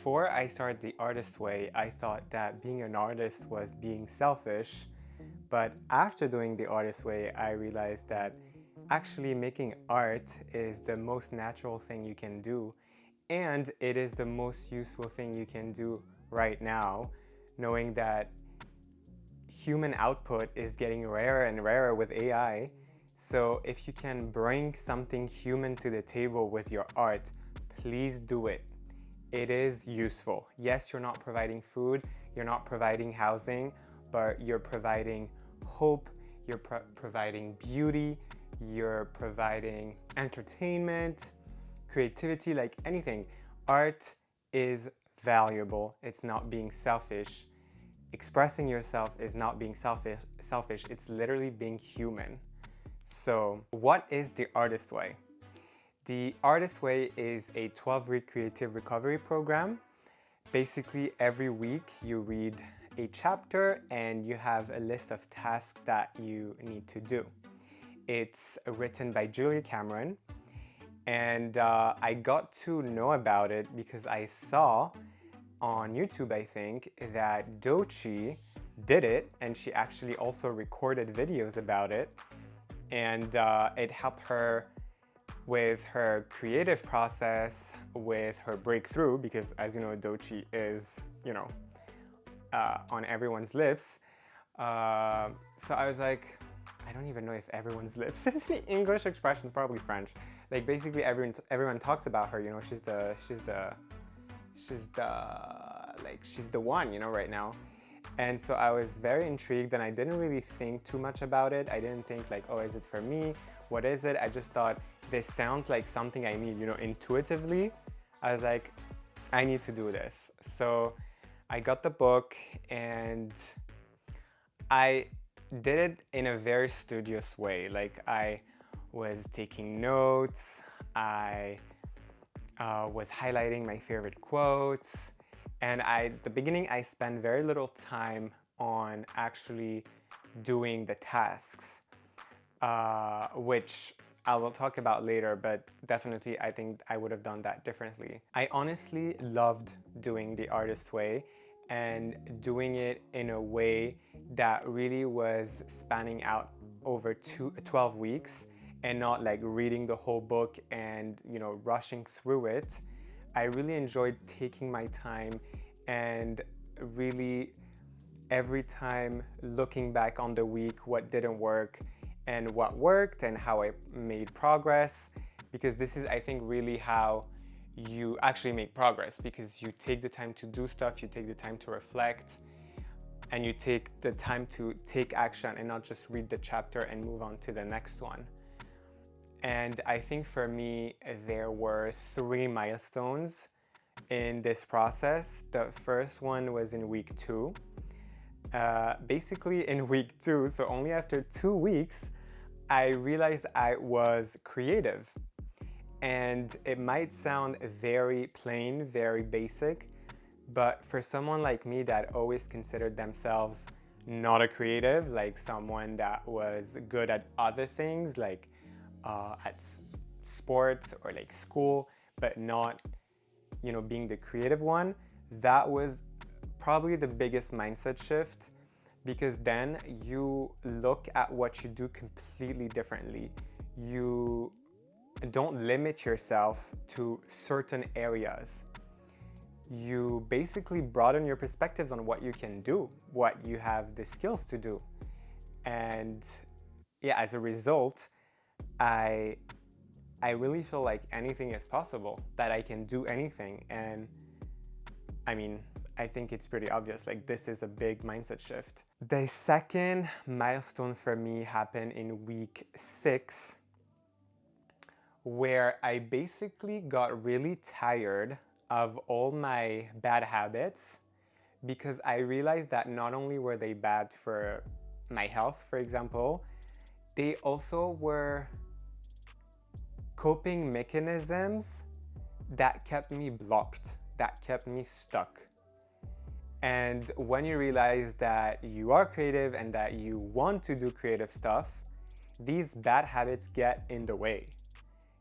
Before I started the artist way, I thought that being an artist was being selfish. But after doing the artist way, I realized that actually making art is the most natural thing you can do. And it is the most useful thing you can do right now, knowing that human output is getting rarer and rarer with AI. So if you can bring something human to the table with your art, please do it. It is useful. Yes, you're not providing food, you're not providing housing, but you're providing hope, you're providing beauty, you're providing entertainment, creativity, like anything. Art is valuable. It's not being selfish. Expressing yourself is not being selfish. It's literally being human. So, what is the artist way? The Artist Way is a 12-week creative recovery program. Basically, every week you read a chapter and you have a list of tasks that you need to do. It's written by Julia Cameron, and I got to know about it because I saw on YouTube, I think, that Dochi did it, and she actually also recorded videos about it, and it helped her with her creative process, with her breakthrough, because as you know, Dochi is, on everyone's lips. So I was like, I don't even know if everyone's lips is an English expression, it's probably French. Like basically everyone talks about her, she's the one, right now. And so I was very intrigued and I didn't really think too much about it. I didn't think like, oh, is it for me? What is it? I just thought this sounds like something I need, intuitively. I was like, I need to do this. So I got the book and I did it in a very studious way. Like I was taking notes, I was highlighting my favorite quotes, and at the beginning I spent very little time on actually doing the tasks, which I will talk about later, but definitely I think I would have done that differently. I honestly loved doing the artist way and doing it in a way that really was spanning out over 12 weeks and not like reading the whole book and rushing through it. I really enjoyed taking my time and really every time looking back on the week, what didn't work and what worked and how I made progress, because this is, I think, really how you actually make progress, because you take the time to do stuff, you take the time to reflect, and you take the time to take action and not just read the chapter and move on to the next one. And I think for me, there were 3 milestones in this process. The first one was in week 2. Basically in week 2, so only after 2 weeks, I realized I was creative. And it might sound very plain, very basic, but for someone like me that always considered themselves not a creative, like someone that was good at other things, like at sports or like school, but not, being the creative one, that was probably the biggest mindset shift, because then you look at what you do completely differently. You don't limit yourself to certain areas. You basically broaden your perspectives on what you can do, what you have the skills to do. And yeah, as a result, I really feel like anything is possible, that I can do anything. And I think it's pretty obvious, like this is a big mindset shift. The second milestone for me happened in week 6, where I basically got really tired of all my bad habits, because I realized that not only were they bad for my health, for example, they also were coping mechanisms that kept me blocked, that kept me stuck. And when you realize that you are creative and that you want to do creative stuff, these bad habits get in the way.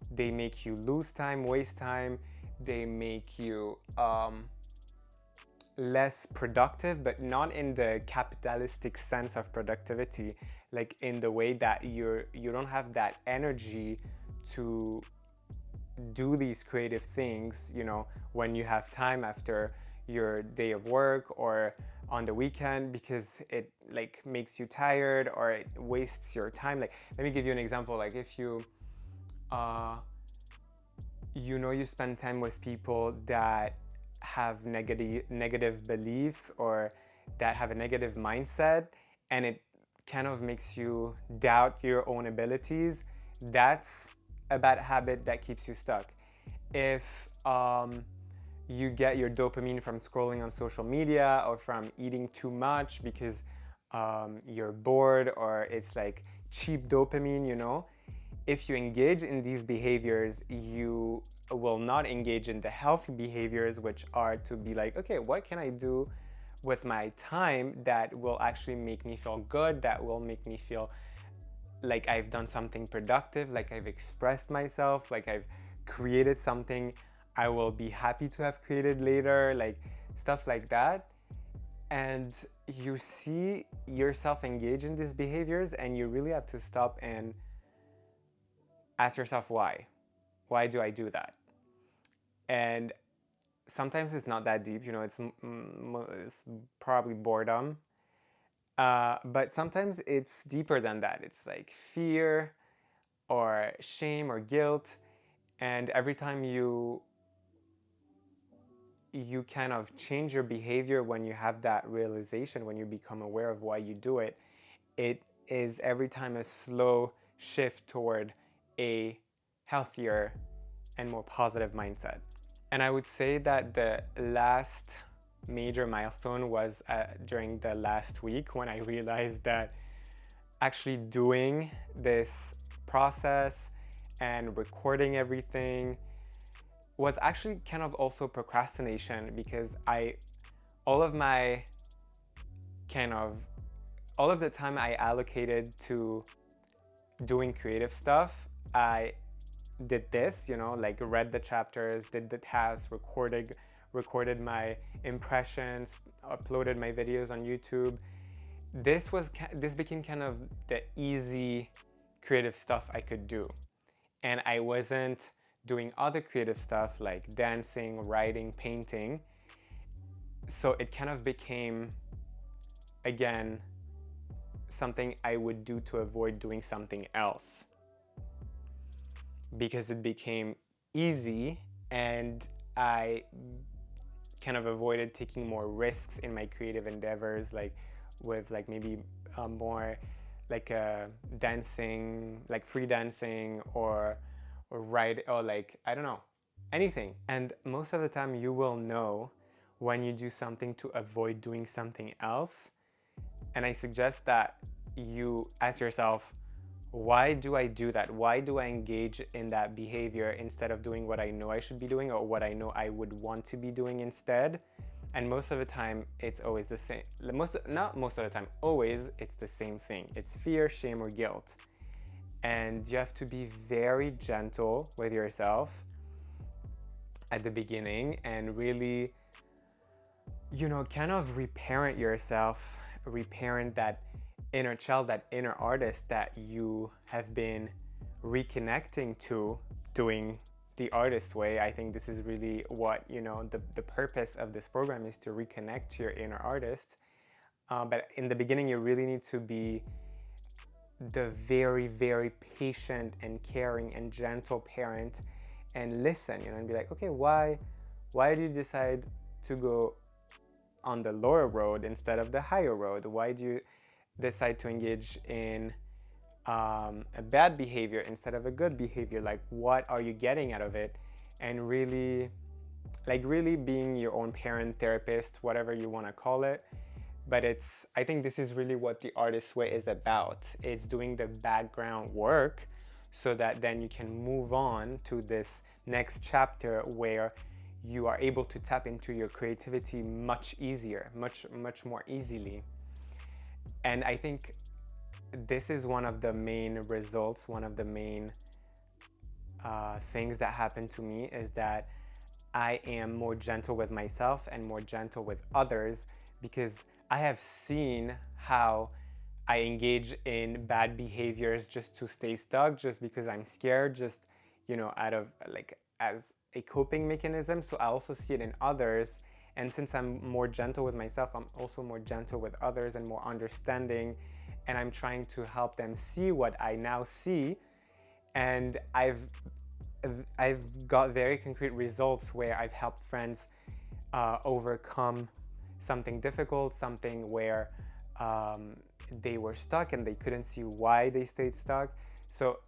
They make you lose time, waste time. They make you less productive, but not in the capitalistic sense of productivity, like in the way that you don't have that energy to do these creative things, when you have time after your day of work or on the weekend, because it like makes you tired or it wastes your time. Like, let me give you an example. Like, if uh you spend time with people that have negative beliefs or that have a negative mindset, and it kind of makes you doubt your own abilities, that's a bad habit that keeps you stuck. If you get your dopamine from scrolling on social media or from eating too much because you're bored, or it's like cheap dopamine, if you engage in these behaviors, you will not engage in the healthy behaviors, which are to be like, okay, what can I do with my time that will actually make me feel good, that will make me feel like I've done something productive, like I've expressed myself, like I've created something I will be happy to have created later, like stuff like that. And you see yourself engage in these behaviors, and you really have to stop and ask yourself why. Why do I do that? And sometimes it's not that deep, it's probably boredom. But sometimes it's deeper than that. It's like fear or shame or guilt. And every time you kind of change your behavior, when you have that realization, when you become aware of why you do it, it is every time a slow shift toward a healthier and more positive mindset. And I would say that the last major milestone was during the last week, when I realized that actually doing this process and recording everything was actually kind of also procrastination, because all of my kind of all of the time I allocated to doing creative stuff, I did this, like read the chapters, did the tasks, recorded my impressions, uploaded my videos on YouTube. This became kind of the easy creative stuff I could do, and I wasn't doing other creative stuff like dancing, writing, painting. So it kind of became, again, something I would do to avoid doing something else, because it became easy, and I kind of avoided taking more risks in my creative endeavors, like with like maybe more like dancing, like free dancing, or write, or like, I don't know, anything. And most of the time you will know when you do something to avoid doing something else. And I suggest that you ask yourself, why do I do that? Why do I engage in that behavior instead of doing what I know I should be doing, or what I know I would want to be doing instead? And most of the time, it's always the same. Not most of the time, always, it's the same thing. It's fear, shame, or guilt. And you have to be very gentle with yourself at the beginning, and really, kind of reparent yourself, reparent that inner child, that inner artist that you have been reconnecting to doing the artist way. I think this is really what, the purpose of this program is, to reconnect to your inner artist. But in the beginning, you really need to be the very, very patient and caring and gentle parent, and listen, and be like, okay, why did you decide to go on the lower road instead of the higher road? Why do you decide to engage in a bad behavior instead of a good behavior? Like, what are you getting out of it? And really, really being your own parent, therapist, whatever you want to call it. But I think this is really what the artist way is about. It's doing the background work so that then you can move on to this next chapter where you are able to tap into your creativity much easier, much more easily. And I think this is one of the main results, one of the main things that happened to me, is that I am more gentle with myself and more gentle with others, because I have seen how I engage in bad behaviors just to stay stuck, just because I'm scared, just, out of like as a coping mechanism. So I also see it in others. And since I'm more gentle with myself, I'm also more gentle with others and more understanding. And I'm trying to help them see what I now see. And I've got very concrete results where I've helped friends overcome something difficult, something where they were stuck and they couldn't see why they stayed stuck. So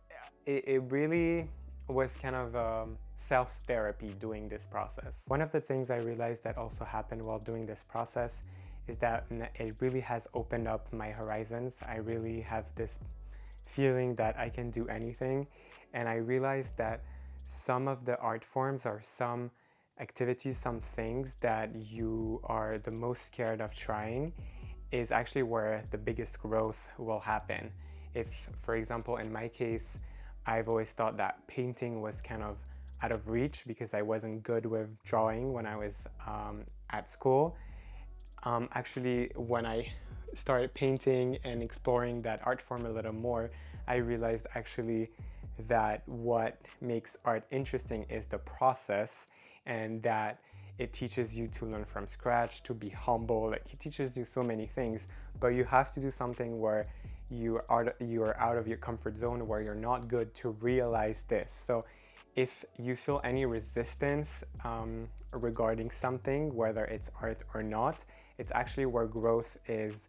it really was kind of self-therapy doing this process. One of the things I realized that also happened while doing this process is that it really has opened up my horizons. I really have this feeling that I can do anything, and I realized that some of the art forms or some activities, some things that you are the most scared of trying is actually where the biggest growth will happen. If, for example, in my case, I've always thought that painting was kind of out of reach because I wasn't good with drawing when I was at school. Actually, when I started painting and exploring that art form a little more, I realized actually that what makes art interesting is the process, and that it teaches you to learn from scratch, to be humble. Like, it teaches you so many things, but you have to do something where you are out of your comfort zone, where you're not good, to realize this. So if you feel any resistance regarding something, whether it's art or not, it's actually where growth is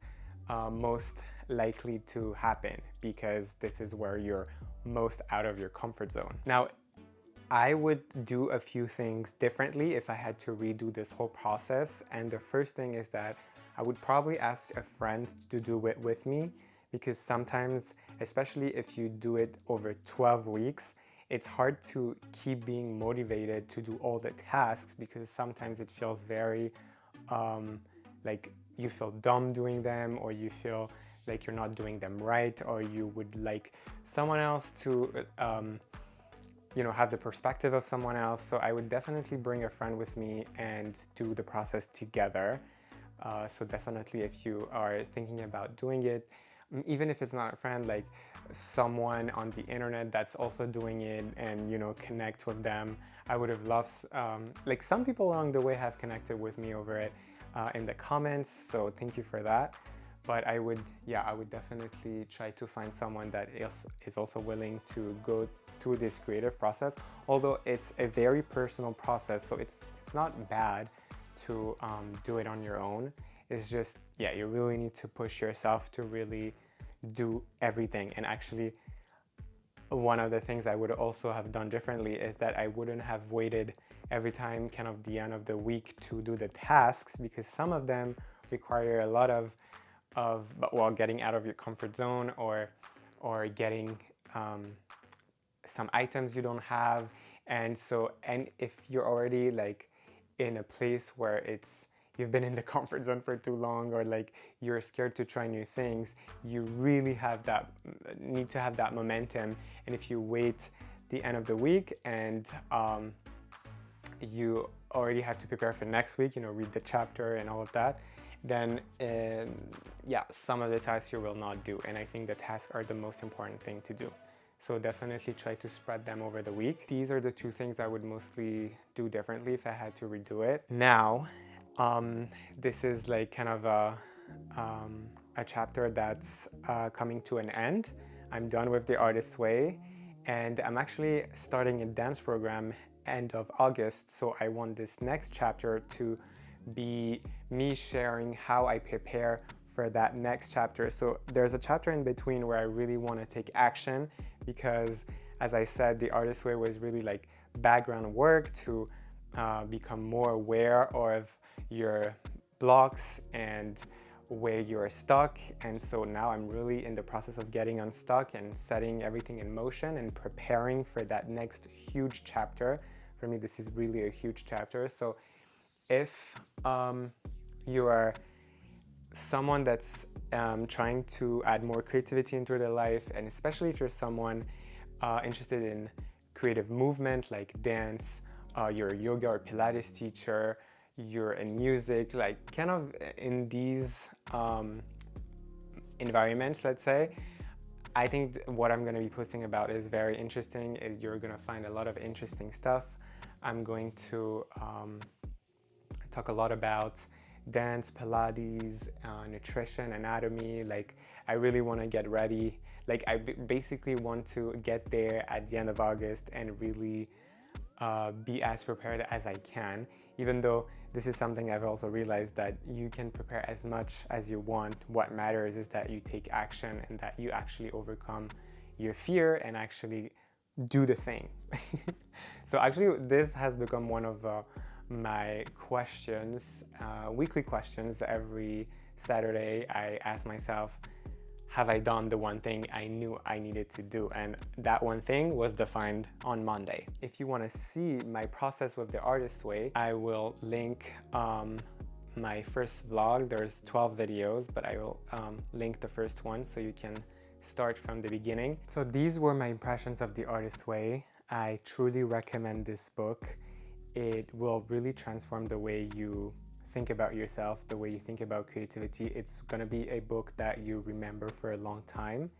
most likely to happen, because this is where you're most out of your comfort zone. Now, I would do a few things differently if I had to redo this whole process. And the first thing is that I would probably ask a friend to do it with me, because sometimes, especially if you do it over 12 weeks, it's hard to keep being motivated to do all the tasks, because sometimes it feels very like you feel dumb doing them, or you feel like you're not doing them right, or you would like someone else to have the perspective of someone else. So I would definitely bring a friend with me and do the process together. So definitely, if you are thinking about doing it, even if it's not a friend, like someone on the internet that's also doing it, and connect with them. I would have loved, like, some people along the way have connected with me over it in the comments, so thank you for that. But I would definitely try to find someone that is also willing to go through this creative process. Although it's a very personal process, so it's not bad to do it on your own. It's just, you really need to push yourself to really do everything. And actually, one of the things I would also have done differently is that I wouldn't have waited every time kind of the end of the week to do the tasks, because some of them require a lot of getting out of your comfort zone, or getting some items you don't have. And if you're already like in a place where you've been in the comfort zone for too long, or like you're scared to try new things, you really need to have that momentum. And if you wait the end of the week and you already have to prepare for next week, read the chapter and all of that, then some of the tasks you will not do. And I think the tasks are the most important thing to do. So definitely try to spread them over the week. These are the two things I would mostly do differently if I had to redo it. Now, this is like kind of a chapter that's coming to an end. I'm done with the Artist's Way, and I'm actually starting a dance program end of August. So I want this next chapter to be me sharing how I prepare for that next chapter. So there's a chapter in between where I really want to take action, because as I said, the Artist's Way was really like background work to become more aware of your blocks and where you're stuck. And so now I'm really in the process of getting unstuck and setting everything in motion and preparing for that next huge chapter. For me, this is really a huge chapter. So if you are someone that's trying to add more creativity into their life, and especially if you're someone interested in creative movement like dance, you're a yoga or Pilates teacher, you're in music, like kind of in these environments, let's say, I think what I'm going to be posting about is very interesting. You're going to find a lot of interesting stuff. I'm going to talk a lot about dance, Pilates, nutrition, anatomy. Like, I really want to get ready. Like, I basically want to get there at the end of August and really be as prepared as I can, even though this is something I've also realized that you can prepare as much as you want. What matters is that you take action and that you actually overcome your fear and actually do the thing. So actually this has become one of my questions, weekly questions. Every Saturday I ask myself, have I done the one thing I knew I needed to do? And that one thing was defined on Monday. If you want to see my process with the Artist Way, I will link my first vlog. There's 12 videos, but I will link the first one so you can start from the beginning. So these were my impressions of the Artist Way. I truly recommend this book. It will really transform the way you think about yourself, the way you think about creativity. It's gonna be a book that you remember for a long time.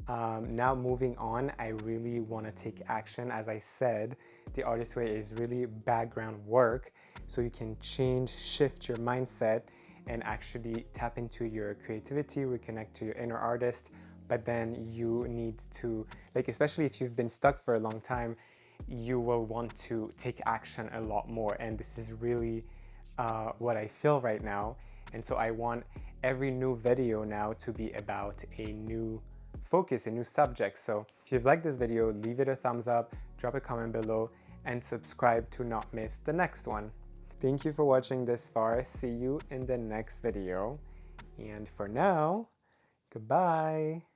Now moving on, I really want to take action. As I said, the Artist Way is really background work, so you can shift your mindset and actually tap into your creativity, reconnect to your inner artist. But then you need to, like, especially if you've been stuck for a long time, you will want to take action a lot more. And this is really what I feel right now. And so I want every new video now to be about a new focus, a new subject. So if you've liked this video, leave it a thumbs up, drop a comment below, and subscribe to not miss the next one. Thank you for watching this far. See you in the next video. And for now, goodbye.